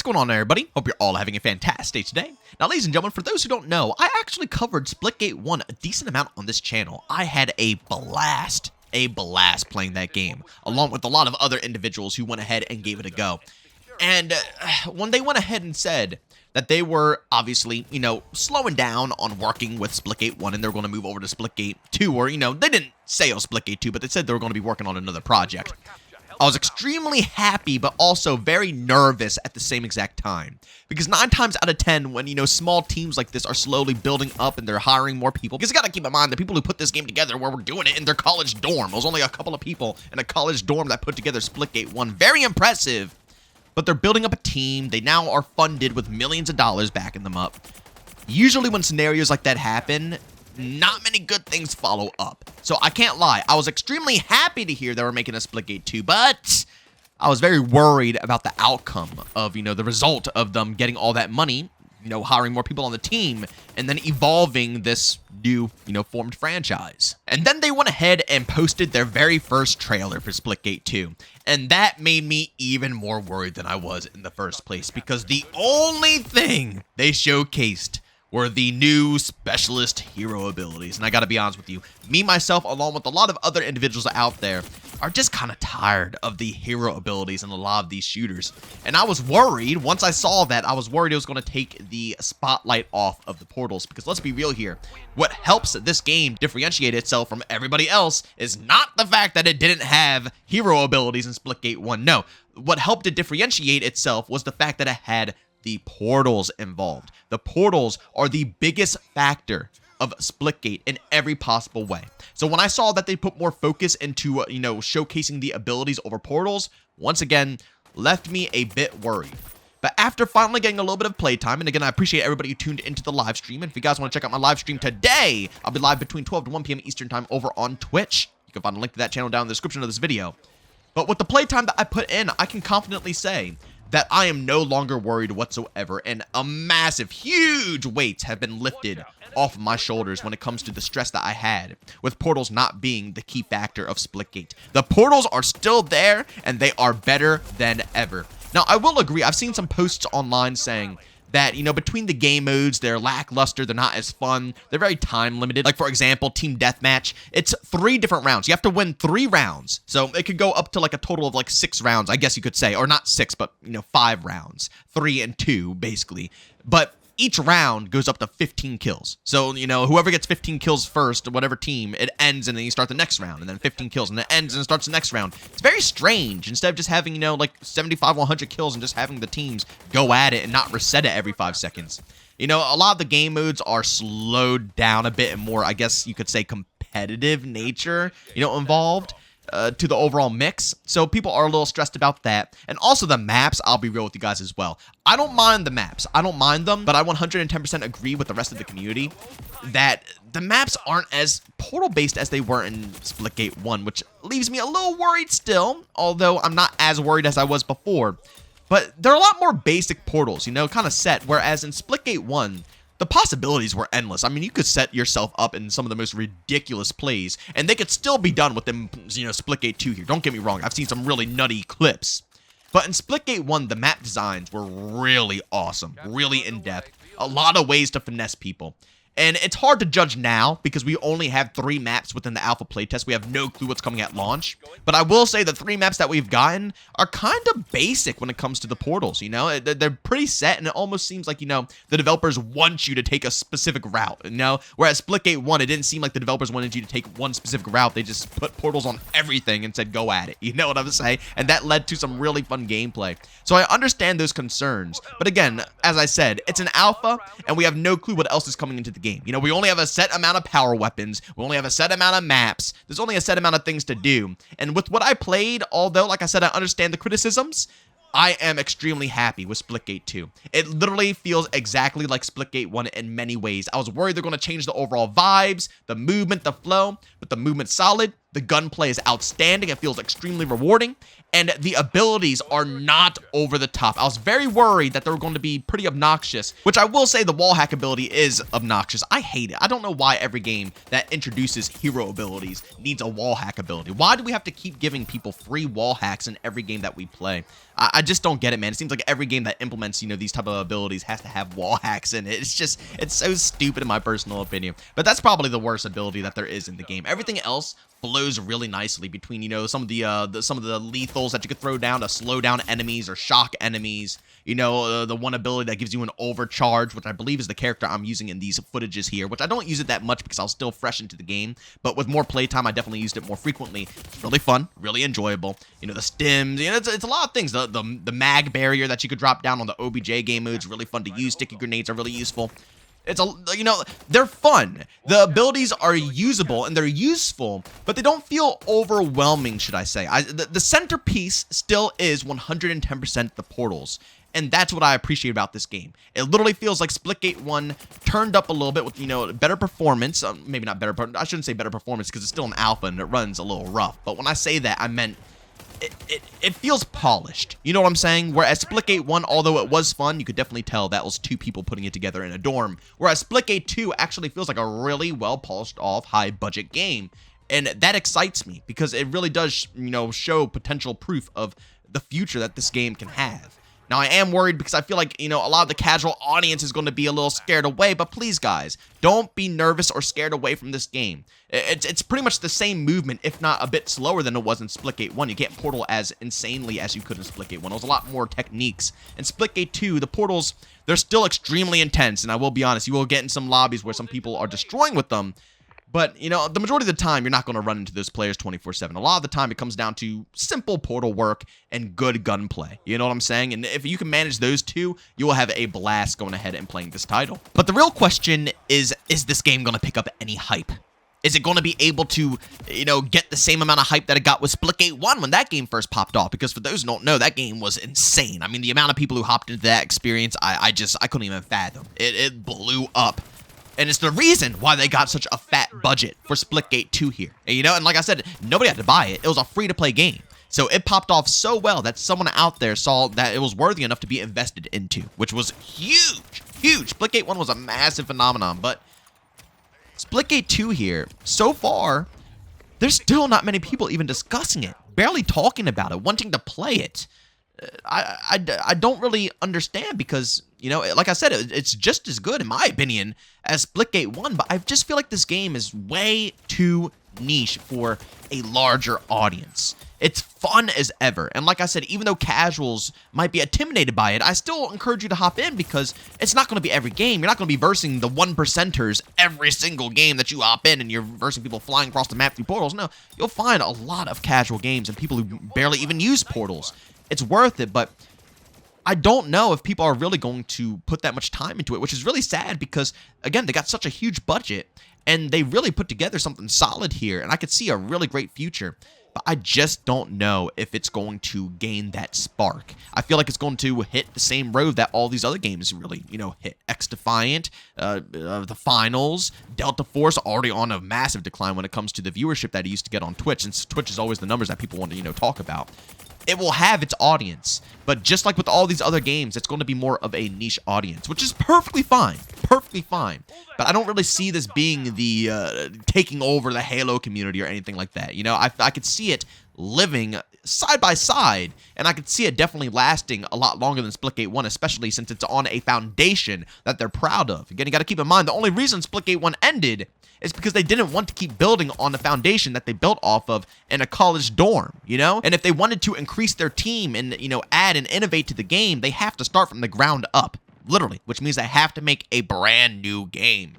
going on, everybody? Hope you're all having a fantastic day today. Now, ladies and gentlemen, for those who don't know, I actually covered Splitgate 1 a decent amount on this channel. I had a blast playing that game, along with a lot of other individuals who went ahead and gave it a go. And when they went ahead and said that they were obviously, slowing down on working with Splitgate 1 and they were going to move over to Splitgate 2, or, they didn't say Splitgate 2, but they said they were going to be working on another project. I was extremely happy, but also very nervous at the same exact time. Because 9 times out of 10, when, small teams like this are slowly building up and they're hiring more people, because you gotta keep in mind, the people who put this game together were doing it in their college dorm. There was only a couple of people in a college dorm that put together Splitgate 1. Very impressive. But they're building up a team. They now are funded with millions of dollars backing them up. Usually when scenarios like that happen, not many good things follow up. So I can't lie, I was extremely happy to hear they were making a Splitgate 2, but I was very worried about the outcome of, the result of them getting all that money, hiring more people on the team, and then evolving this new, formed franchise. And then they went ahead and posted their very first trailer for Splitgate 2. And that made me even more worried than I was in the first place, because the only thing they showcased were the new specialist hero abilities. And I gotta be honest with you, me, myself, along with a lot of other individuals out there, are just kind of tired of the hero abilities in a lot of these shooters. And I was worried, once I saw that, I was worried it was going to take the spotlight off of the portals. Because let's be real here, what helps this game differentiate itself from everybody else is not the fact that it didn't have hero abilities in Splitgate 1. No, what helped it differentiate itself was the fact that it had the portals involved. The portals are the biggest factor of Splitgate in every possible way. So when I saw that they put more focus into, showcasing the abilities over portals, once again, left me a bit worried. But after finally getting a little bit of playtime, and again, I appreciate everybody who tuned into the live stream. And if you guys want to check out my live stream today, I'll be live between 12 to 1 p.m. Eastern time over on Twitch. You can find a link to that channel down in the description of this video. But with the playtime that I put in, I can confidently say that I am no longer worried whatsoever, and a massive, huge weights have been lifted off of my shoulders when it comes to the stress that I had with portals not being the key factor of Splitgate. The portals are still there, and they are better than ever. Now, I will agree, I've seen some posts online saying that, between the game modes, they're lackluster, they're not as fun, they're very time limited. Like, for example, Team Deathmatch, it's 3 different rounds. You have to win 3 rounds. So it could go up to like a total of like 6 rounds, I guess you could say. Or not 6, but, 5 rounds. 3 and 2, basically. But each round goes up to 15 kills. So, whoever gets 15 kills first, whatever team, it ends and then you start the next round, and then 15 kills, and it ends and starts the next round. It's very strange. Instead of just having, like 75, 100 kills and just having the teams go at it and not reset it every 5 seconds. A lot of the game modes are slowed down a bit and more, I guess you could say, competitive nature, involved to the overall mix. So people are a little stressed about that. And also the maps, I'll be real with you guys as well. I don't mind the maps. I don't mind them, but I 110% agree with the rest of the community that the maps aren't as portal-based as they were in Splitgate 1, which leaves me a little worried still, although I'm not as worried as I was before. But they're a lot more basic portals, kind of set, whereas in Splitgate 1, the possibilities were endless. I mean, you could set yourself up in some of the most ridiculous plays, and they could still be done within, Splitgate 2 here. Don't get me wrong. I've seen some really nutty clips. But in Splitgate 1, the map designs were really awesome, really in-depth. A lot of ways to finesse people. And it's hard to judge now because we only have 3 maps within the alpha playtest. We have no clue what's coming at launch. But I will say the 3 maps that we've gotten are kind of basic when it comes to the portals, They're pretty set, and it almost seems like, the developers want you to take a specific route, Whereas Splitgate 1, it didn't seem like the developers wanted you to take one specific route. They just put portals on everything and said, go at it. You know what I'm saying? And that led to some really fun gameplay. So I understand those concerns. But again, as I said, it's an alpha, and we have no clue what else is coming into the game. We only have a set amount of power weapons. We only have a set amount of maps. There's only a set amount of things to do. And with what I played, although, like I said, I understand the criticisms, I am extremely happy with Splitgate 2. It literally feels exactly like Splitgate 1 in many ways. I was worried they're going to change the overall vibes, the movement, the flow, but the movement's solid. The gunplay is outstanding. It feels extremely rewarding. And the abilities are not over the top. I was very worried that they were going to be pretty obnoxious, which I will say the wall hack ability is obnoxious. I hate it. I don't know why every game that introduces hero abilities needs a wall hack ability. Why do we have to keep giving people free wall hacks in every game that we play? I just don't get it, man. It seems like every game that implements, these type of abilities has to have wall hacks in it. It's so stupid in my personal opinion. But that's probably the worst ability that there is in the game. Everything else flows really nicely between, some of the lethals that you could throw down to slow down enemies or shock enemies. The one ability that gives you an overcharge, which I believe is the character I'm using in these footages here, which I don't use it that much because I was still fresh into the game. But with more playtime, I definitely used it more frequently. It's really fun, really enjoyable. The stims, it's a lot of things. The mag barrier that you could drop down on the OBJ game mode is really fun to use. Sticky grenades are really useful. They're fun. The abilities are usable and they're useful, but they don't feel overwhelming, should I say. The centerpiece still is 110% the portals. And that's what I appreciate about this game. It literally feels like Splitgate 1 turned up a little bit with, better performance. Maybe not better, I shouldn't say better performance because it's still an alpha and it runs a little rough. But when I say that, I meant it feels polished. You know what I'm saying? Whereas Splitgate 1, although it was fun, you could definitely tell that was two people putting it together in a dorm. Whereas Splitgate 2 actually feels like a really well polished off high budget game. And that excites me because it really does, show potential proof of the future that this game can have. Now, I am worried because I feel like, a lot of the casual audience is going to be a little scared away. But please, guys, don't be nervous or scared away from this game. It's pretty much the same movement, if not a bit slower than it was in Splitgate 1. You can't portal as insanely as you could in Splitgate 1. It was a lot more techniques. In Splitgate 2, the portals, they're still extremely intense. And I will be honest, you will get in some lobbies where some people are destroying with them. But, the majority of the time, you're not going to run into those players 24/7. A lot of the time, it comes down to simple portal work and good gunplay. You know what I'm saying? And if you can manage those two, you will have a blast going ahead and playing this title. But the real question is this game going to pick up any hype? Is it going to be able to, get the same amount of hype that it got with Splitgate 1 when that game first popped off? Because for those who don't know, that game was insane. I mean, the amount of people who hopped into that experience, I couldn't even fathom. It blew up. And it's the reason why they got such a fat budget for Splitgate 2 here. And like I said, nobody had to buy it. It was a free-to-play game. So it popped off so well that someone out there saw that it was worthy enough to be invested into, which was huge, huge. Splitgate 1 was a massive phenomenon, but Splitgate 2 here, so far, there's still not many people even discussing it, barely talking about it, wanting to play it. I don't really understand because, like I said, it's just as good, in my opinion, as Splitgate 1, but I just feel like this game is way too niche for a larger audience. It's fun as ever, and like I said, even though casuals might be intimidated by it, I still encourage you to hop in because it's not going to be every game. You're not going to be versing the 1%ers every single game that you hop in and you're versing people flying across the map through portals. No, you'll find a lot of casual games and people who barely even use portals. It's worth it, but I don't know if people are really going to put that much time into it, which is really sad because, again, they got such a huge budget, and they really put together something solid here, and I could see a really great future. But I just don't know if it's going to gain that spark. I feel like it's going to hit the same road that all these other games really, hit. X-Defiant, the Finals, Delta Force, already on a massive decline when it comes to the viewership that it used to get on Twitch, and Twitch is always the numbers that people want to, talk about. It will have its audience, but just like with all these other games, it's going to be more of a niche audience, which is perfectly fine, But I don't really see this being the taking over the Halo community or anything like that. I could see it living side by side, and I could see it definitely lasting a lot longer than Splitgate 1, especially since it's on a foundation that they're proud of. Again, you got to keep in mind, the only reason Splitgate 1 ended is because they didn't want to keep building on the foundation that they built off of in a college dorm, And if they wanted to increase their team and, add and innovate to the game, they have to start from the ground up, literally, which means they have to make a brand new game,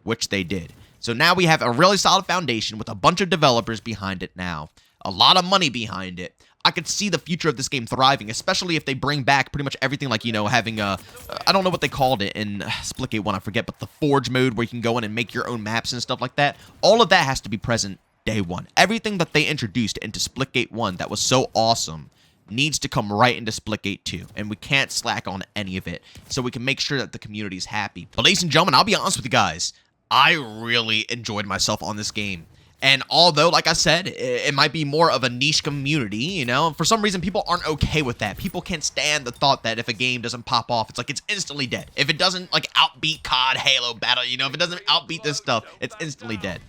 which they did. So now we have a really solid foundation with a bunch of developers behind it now, a lot of money behind it. I could see the future of this game thriving, especially if they bring back pretty much everything like, having a, I don't know what they called it in Splitgate 1, I forget, but the Forge mode where you can go in and make your own maps and stuff like that. All of that has to be present day one. Everything that they introduced into Splitgate 1 that was so awesome needs to come right into Splitgate 2, and we can't slack on any of it, so we can make sure that the community is happy. But ladies and gentlemen, I'll be honest with you guys, I really enjoyed myself on this game. And although, like I said, it might be more of a niche community, you know, for some reason people aren't okay with that. People can't stand the thought that if a game doesn't pop off, it's like it's instantly dead. If it doesn't like outbeat COD, Halo, Battle, you know, if it doesn't outbeat this stuff, it's instantly dead.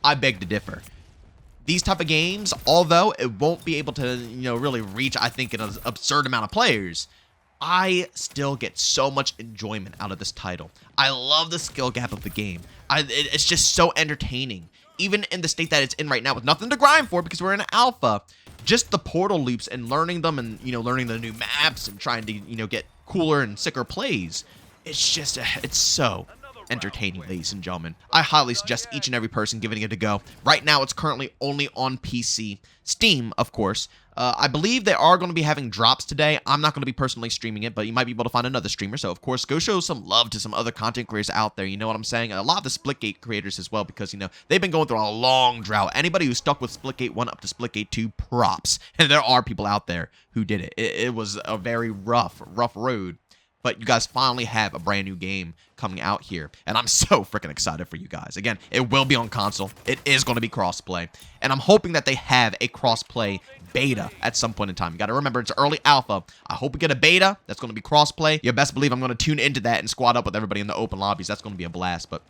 I beg to differ. These type of games, although it won't be able to, you know, really reach, I think, an absurd amount of players, I still get so much enjoyment out of this title. I love the skill gap of the game. It's just so entertaining. Even in the state that it's in right now with nothing to grind for because we're in an alpha, just the portal loops and learning them and, you know, learning the new maps and trying to, you know, get cooler and sicker plays. It's just, it's so entertaining, ladies and gentlemen. I highly suggest each and every person giving it a go. Right now, it's currently only on PC. Steam, of course. I believe they are going to be having drops today. I'm not going to be personally streaming it, but you might be able to find another streamer. So, of course, go show some love to some other content creators out there. You know what I'm saying? A lot of the Splitgate creators as well, because, you know, they've been going through a long drought. Anybody who stuck with Splitgate 1 up to Splitgate 2, props. And there are people out there who did it. It was a very rough road. But you guys finally have a brand new game coming out here. And I'm so freaking excited for you guys. Again, it will be on console. It is going to be crossplay. And I'm hoping that they have a crossplay beta at some point in time. You got to remember, it's early alpha. I hope we get a beta that's going to be crossplay. You best believe I'm going to tune into that and squad up with everybody in the open lobbies. That's going to be a blast. But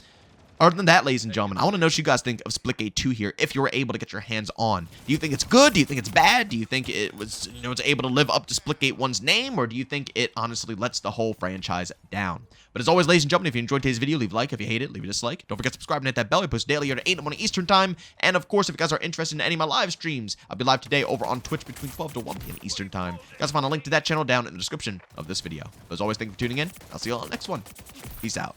other than that, ladies and gentlemen, I want to know what you guys think of Splitgate 2 here, if you were able to get your hands on. Do you think it's good? Do you think it's bad? Do you think it was, you know, it's able to live up to Splitgate 1's name? Or do you think it honestly lets the whole franchise down? But as always, ladies and gentlemen, if you enjoyed today's video, leave a like. If you hate it, leave a dislike. Don't forget to subscribe and hit that bell. I post daily here at 8 in the morning Eastern Time. And of course, if you guys are interested in any of my live streams, I'll be live today over on Twitch between 12 to 1 p.m. Eastern Time. You guys will find a link to that channel down in the description of this video. But as always, thank you for tuning in. I'll see you all on the next one. Peace out.